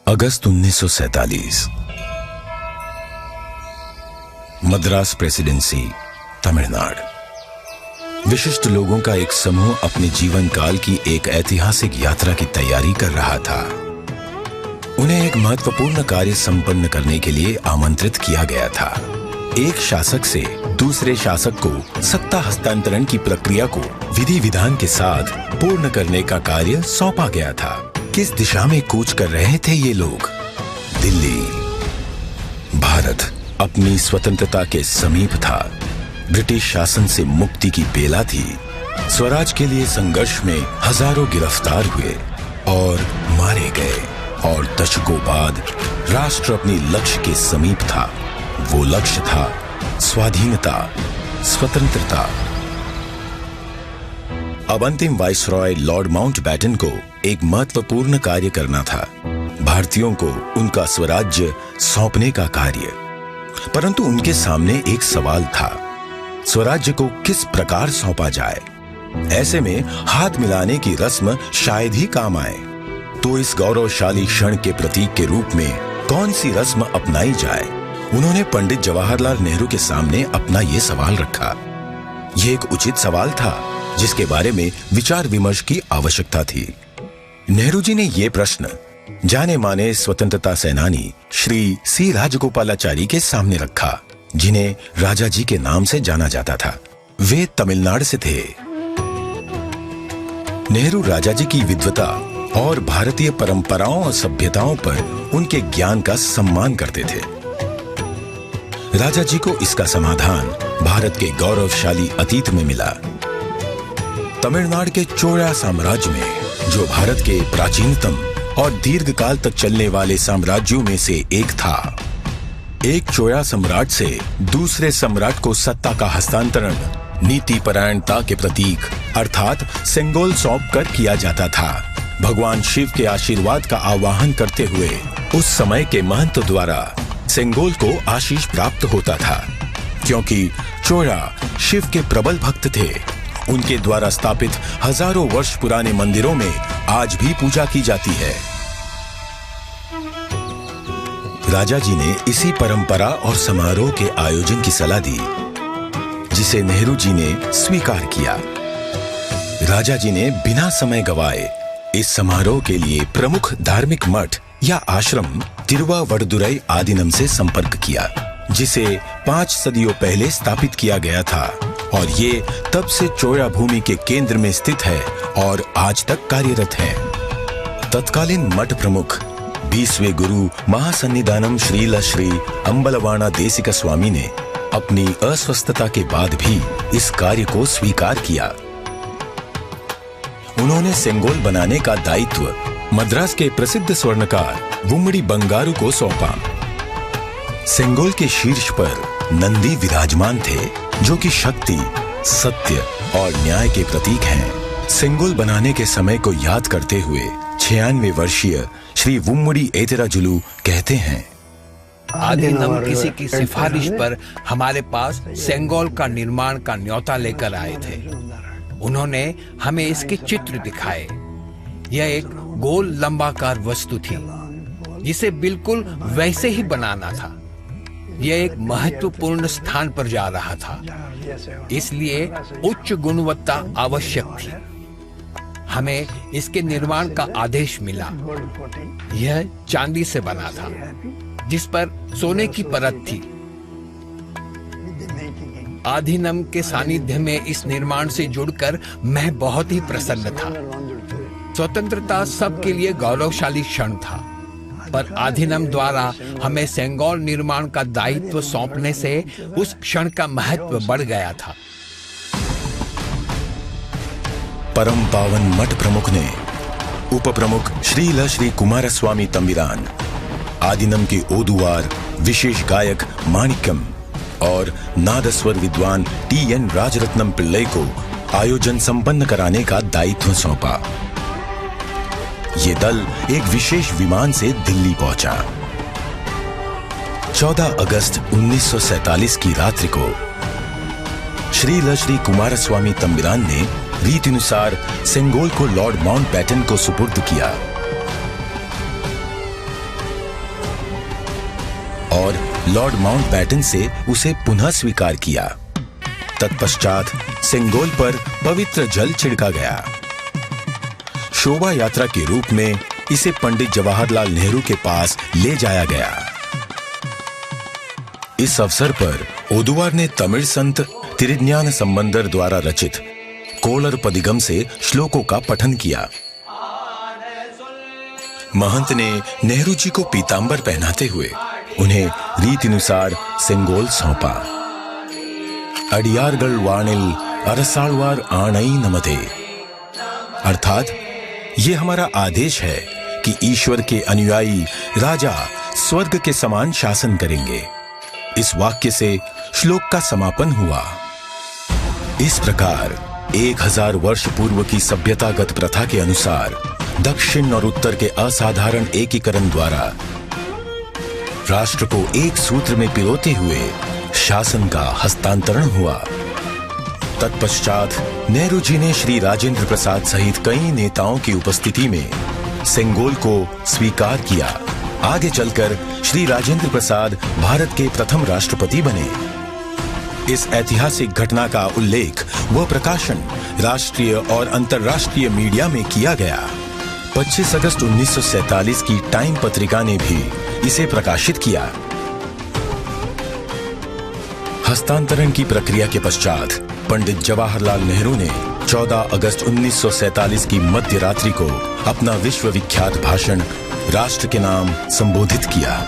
अगस्त 1947। Madras presidency, Tamil Nadu. विशिष्ट लोगों का एक समूह अपने जीवन काल की एक ऐतिहासिक यात्रा की तैयारी कर रहा था। उन्हें एक महत्वपूर्ण कार्य संपन्न करने के लिए आमंत्रित किया गया था। एक शासक से दूसरे शासक को सत्ता हस्तांतरण की प्रक्रिया को विधि विधान के साथ पूर्ण करने का कार्य सौंपा गया था। किस दिशा में कूच कर रहे थे ये लोग? दिल्ली। भारत अपनी स्वतंत्रता के समीप था। ब्रिटिश शासन से मुक्ति की बेला थी। स्वराज के लिए संघर्ष में हजारों गिरफ्तार हुए और मारे गए, और दशकों बाद राष्ट्र अपनी लक्ष्य के समीप था। वो लक्ष्य था स्वाधीनता, स्वतंत्रता। अब अंतिम वाइसरॉय लॉर्ड माउंटबेटन को एक महत्वपूर्ण कार्य करना था, भारतीयों को उनका स्वराज्य सौंपने का कार्य। परंतु उनके सामने एक सवाल था, स्वराज्य को किस प्रकार सौंपा जाए। ऐसे में हाथ मिलाने की रस्म शायद ही काम आए। तो इस गौरवशाली क्षण के प्रतीक के रूप में कौन सी रस्म अपनाई जाए? उन्होंने पंडित जवाहरलाल नेहरू के सामने अपना ये सवाल रखा। यह एक उचित सवाल था जिसके बारे में विचार विमर्श की आवश्यकता थी। नेहरू जी ने यह प्रश्न जाने माने स्वतंत्रता सेनानी श्री सी राजगोपालाचारी के सामने रखा, जिन्हें राजा जी के नाम से जाना जाता था। वे तमिलनाडु से थे। नेहरू राजा जी की विद्वता और भारतीय परंपराओं और सभ्यताओं पर उनके ज्ञान का सम्मान करते थे। राजा जी को इसका समाधान भारत के गौरवशाली अतीत में मिला। तमिलनाडु के चोला साम्राज्य में, जो भारत के प्राचीनतम और दीर्घकाल तक चलने वाले साम्राज्यों में से एक था, एक चोला सम्राट से दूसरे सम्राट को सत्ता का हस्तांतरण नीति परायणता के प्रतीक अर्थात सेंगोल सौंप कर किया जाता था। भगवान शिव के आशीर्वाद का आवाहन करते हुए उस समय के महंत द्वारा सेंगोल को आशीष प्राप्त होता था। क्योंकि चोला शिव के प्रबल भक्त थे, उनके द्वारा स्थापित हजारों वर्ष पुराने मंदिरों में आज भी पूजा की जाती है। राजा जी ने इसी परंपरा और समारोह के आयोजन की सलाह दी, जिसे नेहरू जी ने स्वीकार किया। राजा जी ने बिना समय गवाए इस समारोह के लिए प्रमुख धार्मिक मठ या आश्रम तिरुवावड़दुराई आदीनम से संपर्क किया, जिसे 5 सदियों पहले स्थापित किया गया था, और ये तब से चोला भूमि के केंद्र में स्थित है और आज तक कार्यरत है। तत्कालीन मठ प्रमुख 20वें गुरु महासन्निधानम श्रील श्री अंबलवाना देसिका स्वामी ने अपनी अस्वस्थता के बाद भी इस कार्य को स्वीकार किया। उन्होंने सेंगोल बनाने का दायित्व मद्रास के प्रसिद्ध स्वर्णकार वुम्मड़ी बंगारू को सौंपा। सेंगोल के शीर्ष पर नंदी विराजमान थे, जो कि शक्ति, सत्य और न्याय के प्रतीक हैं। सेंगोल बनाने के समय को याद करते हुए 96 वर्षीय श्री वुम्मड़ी एतिराजुलु कहते हैं, आदिनम किसी की सिफारिश पर हमारे पास सेंगोल का निर्माण का न्योता लेकर आए थे। उन्होंने हमें इसके चित्र दिखाए। यह एक गोल लंबाकार वस्तु थी, जिसे बिल्कुल वैसे ही बनाना था। यह एक महत्वपूर्ण स्थान पर जा रहा था, इसलिए उच्च गुणवत्ता आवश्यक थी। हमें इसके निर्माण का आदेश मिला। यह चांदी से बना था, जिस पर सोने की परत थी। आधीनम के सानिध्य में इस निर्माण से जुड़कर मैं बहुत ही प्रसन्न था। स्वतंत्रता सबके लिए गौरवशाली क्षण था, पर आधीनम द्वारा हमें सेंगोल निर्माण का दायित्व सौंपने से उस क्षण का महत्व बढ़ गया था। परम पावन मठ प्रमुख ने उप प्रमुख श्रील श्री कुमारस्वामी तंबिरान, आदिनम के ओदुवार विशेष गायक माणिक्यम और नादस्वर विद्वान TN राजरत्नम पिल्लई को आयोजन संपन्न कराने का दायित्व सौंपा। ये दल एक विशेष विमान से दिल्ली पहुंचा। 14 अगस्त 1947 की रात्रि को श्रील श्री कुमारस्वामी तंबिरान ने रीतिनुसार सेंगोल को लॉर्ड माउंटबेटन को सुपुर्द किया। और लॉर्ड माउंटबैटन से उसे पुनः स्वीकार किया। तत्पश्चात सेंगोल पर पवित्र जल छिड़का गया। शोभा यात्रा के रूप में इसे पंडित जवाहरलाल नेहरू के पास ले जाया गया। इस अवसर पर ओदुवार ने तमिल संत तिरुज्ञान संबंदर द्वारा रचित कोलर पदिगम से श्लोकों का पठन किया। महंत ने नेहरू जी को पीतांबर पहनाते हुए उन्हें रीतिनुसार सेंगोल सौंपा। अडियारगल वाणिल अरसालवार आणई नमते, अर्थात ये हमारा आदेश है कि ईश्वर के अनुयायी राजा स्वर्ग के समान शासन करेंगे। इस वाक्य से श्लोक का समापन हुआ। इस प्रकार 1000 वर्ष पूर्व की सभ्यतागत प्रथा के अनुसार दक्षिण और उत्तर के असाधारण एकीकरण द्वारा राष्ट्र को एक सूत्र में पिरोते हुए शासन का हस्तांतरण हुआ। तत्पश्चात नेहरू जी ने श्री राजेंद्र प्रसाद सहित कई नेताओं की उपस्थिति में सेंगोल को स्वीकार किया। आगे चलकर श्री राजेंद्र प्रसाद भारत के प्रथम राष्ट्रपति बने। इस ऐतिहासिक घटना का उल्लेख व प्रकाशन राष्ट्रीय और अंतर्राष्ट्रीय मीडिया में किया गया। 25 अगस्त 1947 की टाइम पत्रिका ने भी इसे प्रकाशित किया। हस्तांतरण की प्रक्रिया के पश्चात पंडित जवाहरलाल नेहरू ने 14 अगस्त 1947 की मध्य रात्रि को अपना विश्व विख्यात भाषण राष्ट्र के नाम संबोधित किया।